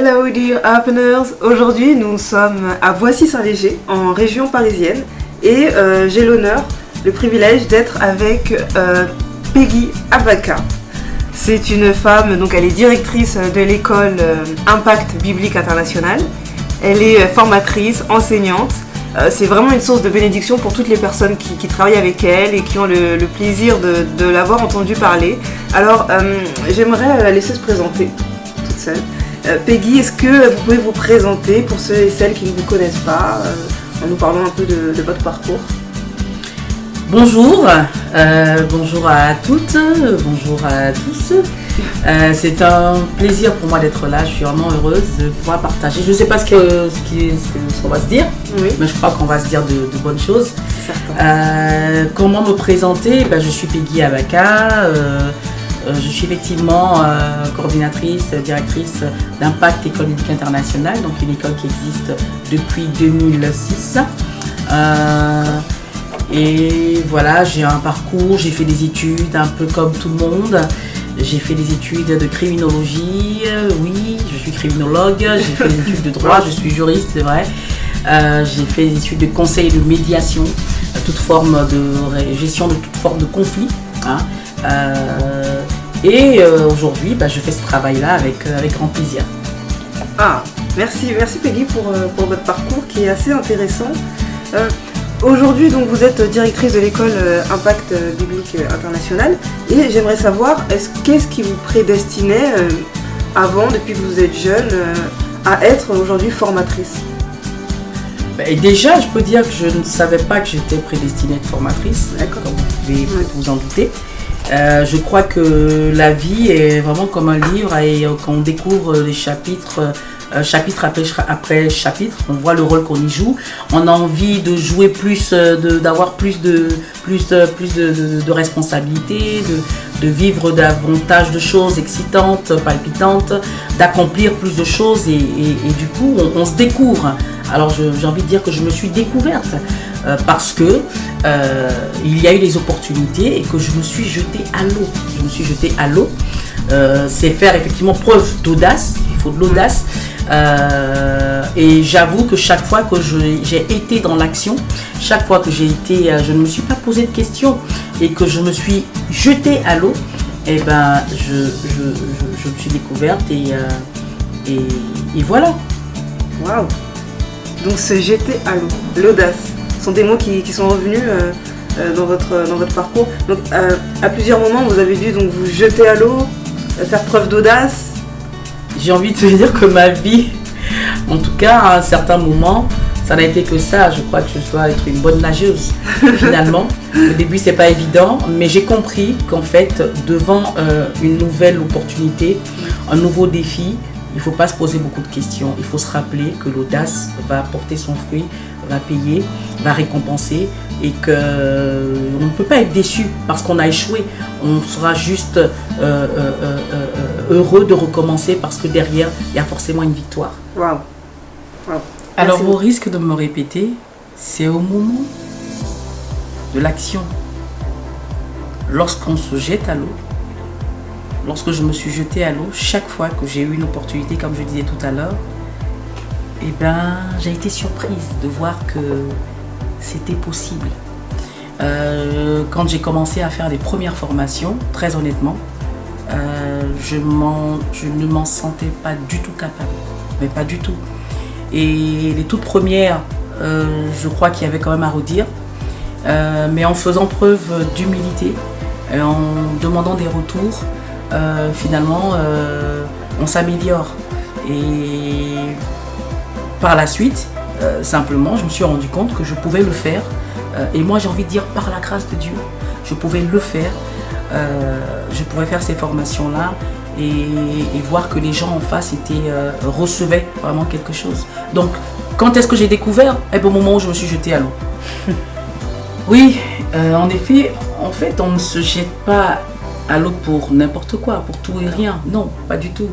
Hello dear Happeners, aujourd'hui nous sommes à Boissy-Saint-Léger en région parisienne et j'ai l'honneur, le privilège d'être avec Peggy Abaka. C'est une femme, donc elle est directrice de l'école Impact Biblique International, elle est formatrice, enseignante. C'est vraiment une source de bénédiction pour toutes les personnes qui travaillent avec elle et qui ont le plaisir de l'avoir entendu parler. Alors j'aimerais la laisser se présenter toute seule. Peggy, est-ce que vous pouvez vous présenter pour ceux et celles qui ne vous connaissent pas, en nous parlant un peu de votre parcours? Bonjour, bonjour à toutes, bonjour à tous. C'est un plaisir pour moi d'être là, je suis vraiment heureuse de pouvoir partager. Je ne sais pas ce qu'on va se dire, oui, mais je crois qu'on va se dire de bonnes choses. Comment me présenter? Je suis Peggy Abaka. Je suis effectivement coordinatrice, directrice d'Impact École Biblique Internationale, donc une école qui existe depuis 2006. Et voilà, j'ai un parcours, j'ai fait des études un peu comme tout le monde. J'ai fait des études de criminologie, oui, je suis criminologue, j'ai fait des études de droit, je suis juriste, c'est vrai. J'ai fait des études de conseil et de médiation, toute forme de gestion de toute forme de conflit. Et aujourd'hui, je fais ce travail-là avec grand plaisir. Ah, merci Peggy pour votre parcours qui est assez intéressant. Aujourd'hui, donc, vous êtes directrice de l'école Impact Biblique International et j'aimerais savoir, qu'est-ce qui vous prédestinait avant, depuis que vous êtes jeune, à être aujourd'hui formatrice? Et déjà, je peux dire que je ne savais pas que j'étais prédestinée à être formatrice, comme vous pouvez vous en douter. Je crois que la vie est vraiment comme un livre et quand on découvre les chapitre après chapitre, on voit le rôle qu'on y joue. On a envie de jouer plus, d'avoir plus de responsabilités, de vivre davantage de choses excitantes, palpitantes, d'accomplir plus de choses et du coup on se découvre. Alors j'ai envie de dire que je me suis découverte parce que il y a eu des opportunités et que je me suis jetée à l'eau. Je me suis jetée à l'eau. C'est faire effectivement preuve d'audace. Il faut de l'audace. Et j'avoue que chaque fois que j'ai été dans l'action, chaque fois que je ne me suis pas posé de questions et que je me suis jetée à l'eau, je me suis découverte et voilà. Waouh! Donc se jeter à l'eau, l'audace, sont des mots qui sont revenus dans votre parcours. Donc à plusieurs moments vous avez dû donc vous jeter à l'eau, faire preuve d'audace. J'ai envie de te dire que ma vie, en tout cas à un certain moment, ça n'a été que ça. Je crois que je dois être une bonne nageuse finalement. Au début c'est pas évident, mais j'ai compris qu'en fait devant une nouvelle opportunité, un nouveau défi, il ne faut pas se poser beaucoup de questions. Il faut se rappeler que l'audace va porter son fruit, va payer, va récompenser et qu'on ne peut pas être déçu parce qu'on a échoué. On sera juste heureux de recommencer parce que derrière, il y a forcément une victoire. Waouh. Alors, au risque de me répéter, c'est au moment de l'action, lorsqu'on se jette à l'eau, lorsque je me suis jetée à l'eau, chaque fois que j'ai eu une opportunité, comme je disais tout à l'heure, j'ai été surprise de voir que c'était possible. Quand j'ai commencé à faire les premières formations, très honnêtement, je ne m'en sentais pas du tout capable, mais pas du tout. Et les toutes premières, je crois qu'il y avait quand même à redire, mais en faisant preuve d'humilité, en demandant des retours, finalement on s'améliore et par la suite simplement je me suis rendu compte que je pouvais le faire et moi j'ai envie de dire par la grâce de Dieu je pouvais le faire, je pouvais faire ces formations là et voir que les gens en face recevaient vraiment quelque chose. Donc quand est-ce que j'ai découvert? Au moment où je me suis jetée à l'eau. Oui, en effet, en fait on ne se jette pas à l'eau pour n'importe quoi, pour tout et rien. Non, pas du tout.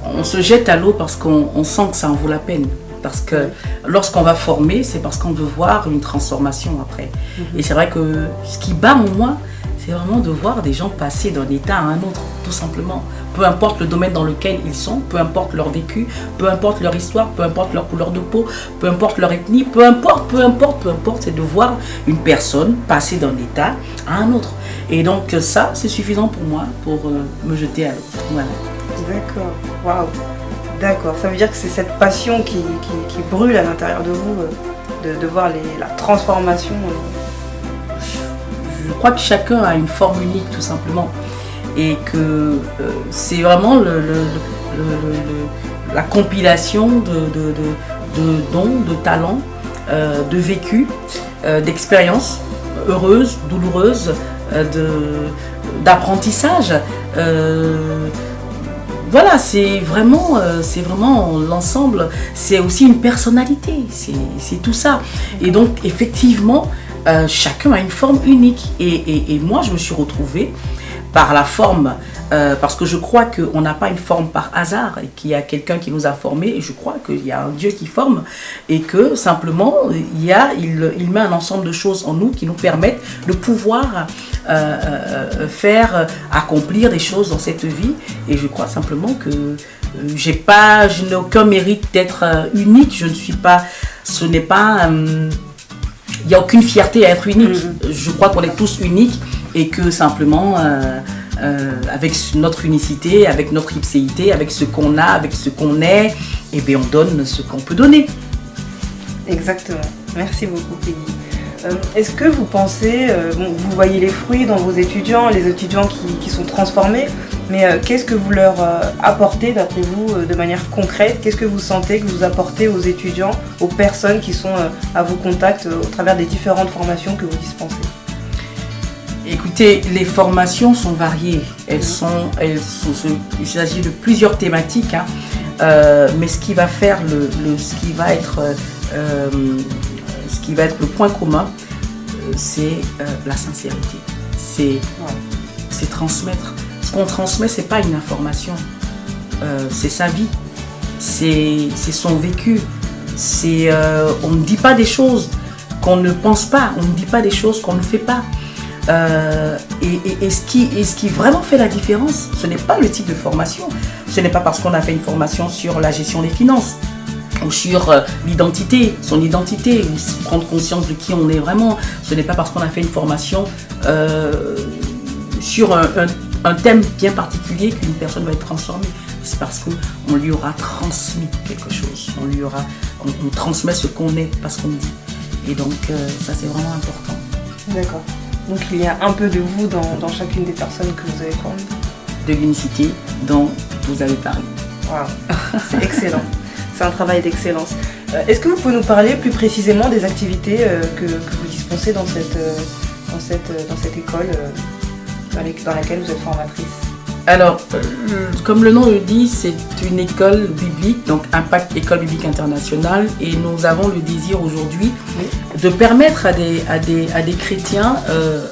On se jette à l'eau parce qu'on sent que ça en vaut la peine. Parce que lorsqu'on va former, c'est parce qu'on veut voir une transformation après. Et c'est vrai que ce qui bat en moi, c'est vraiment de voir des gens passer d'un état à un autre, tout simplement. Peu importe le domaine dans lequel ils sont, peu importe leur vécu, peu importe leur histoire, peu importe leur couleur de peau, peu importe leur ethnie, peu importe, c'est de voir une personne passer d'un état à un autre. Et donc ça, c'est suffisant pour moi pour me jeter à l'eau. Voilà. D'accord, waouh. D'accord, ça veut dire que c'est cette passion qui brûle à l'intérieur de vous, de voir la transformation. Je crois que chacun a une forme unique, tout simplement. Et que c'est vraiment la compilation de dons, de talents, de vécus, d'expériences heureuses, douloureuses, d'apprentissage. Voilà, c'est vraiment l'ensemble, c'est aussi une personnalité, c'est tout ça. Et donc, effectivement, chacun a une forme unique. Et moi, je me suis retrouvée par la forme, parce que je crois qu'on n'a pas une forme par hasard, et qu'il y a quelqu'un qui nous a formés, et je crois qu'il y a un Dieu qui forme, et que simplement, il met un ensemble de choses en nous qui nous permettent de pouvoir accomplir des choses dans cette vie. Et je crois simplement que je n'ai aucun mérite d'être unique, il n'y a aucune fierté à être unique. Je crois qu'on est tous uniques et que simplement, avec notre unicité, avec notre ipséité, avec ce qu'on a, avec ce qu'on est, eh bien, on donne ce qu'on peut donner. Exactement. Merci beaucoup, Peggy. Est-ce que vous pensez, vous voyez les fruits dans vos étudiants, les étudiants qui sont transformés, mais qu'est-ce que vous leur apportez, d'après vous, de manière concrète? Qu'est-ce que vous sentez que vous apportez aux étudiants, aux personnes qui sont à vos contacts au travers des différentes formations que vous dispensez? Écoutez, les formations sont variées. Il s'agit de plusieurs thématiques, hein. Mais ce qui va faire ce qui va être le point commun, c'est la sincérité. C'est transmettre. Ce qu'on transmet, c'est pas une information, c'est sa vie, c'est son vécu. On ne dit pas des choses qu'on ne pense pas, on ne dit pas des choses qu'on ne fait pas. Et ce qui vraiment fait la différence, ce n'est pas le type de formation. Ce n'est pas parce qu'on a fait une formation sur la gestion des finances ou sur l'identité, son identité, ou prendre conscience de qui on est vraiment. Ce n'est pas parce qu'on a fait une formation sur un thème bien particulier qu'une personne va être transformée. C'est parce qu'on lui aura transmis quelque chose. On transmet ce qu'on est, pas ce qu'on dit. Et donc, ça, c'est vraiment important. D'accord. Donc, il y a un peu de vous dans chacune des personnes que vous avez formées. De l'unicité dont vous avez parlé. Waouh, c'est excellent. C'est un travail d'excellence. Est-ce que vous pouvez nous parler plus précisément des activités que vous dispensez dans cette école dans laquelle vous êtes formatrice? Alors, comme le nom le dit, c'est une école biblique, donc Impact École Biblique Internationale, et nous avons le désir aujourd'hui de permettre à des chrétiens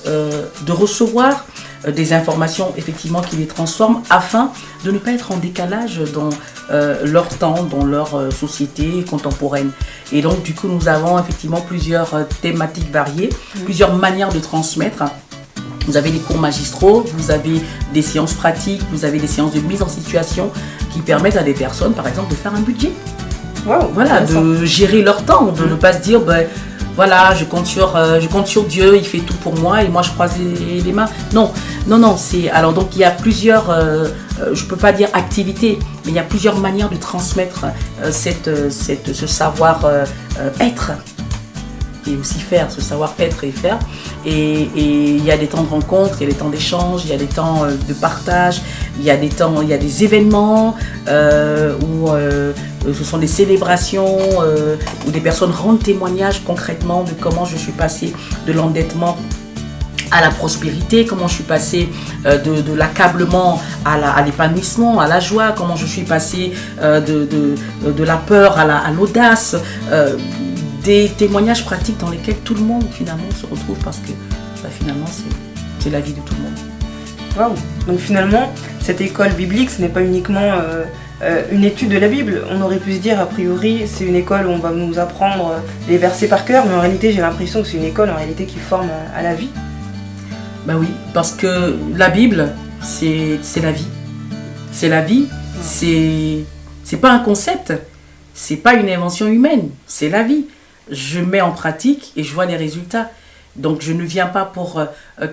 de recevoir des informations effectivement qui les transforment, afin de ne pas être en décalage dans leur temps, dans leur société contemporaine. Et donc du coup, nous avons effectivement plusieurs thématiques variées, plusieurs manières de transmettre. Vous avez des cours magistraux, vous avez des séances pratiques, vous avez des séances de mise en situation qui permettent à des personnes, par exemple, de faire un budget. Wow, voilà, de gérer leur temps, de ne pas se dire, voilà, je compte sur Dieu, il fait tout pour moi et moi je croise les mains. Non, alors donc il y a plusieurs, je ne peux pas dire activités, mais il y a plusieurs manières de transmettre ce savoir-être. Et aussi faire, ce savoir-être et faire. Et il y a des temps de rencontre, il y a des temps d'échange, il y a des temps de partage, il y a des événements où ce sont des célébrations, où des personnes rendent témoignage concrètement de comment je suis passée de l'endettement à la prospérité, comment je suis passée de l'accablement à l'épanouissement, à la joie, comment je suis passée de la peur à l'audace. Des témoignages pratiques dans lesquels tout le monde finalement se retrouve, parce que finalement c'est la vie de tout le monde. Waouh. Donc finalement, cette école biblique, ce n'est pas uniquement une étude de la Bible. On aurait pu se dire a priori c'est une école où on va nous apprendre les versets par cœur, mais en réalité j'ai l'impression que c'est une école qui forme à la vie. Bah oui, parce que la Bible, c'est la vie. C'est la vie, c'est pas un concept, c'est pas une invention humaine, c'est la vie. Je mets en pratique et je vois les résultats. Donc je ne viens pas pour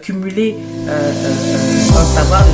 cumuler un savoir,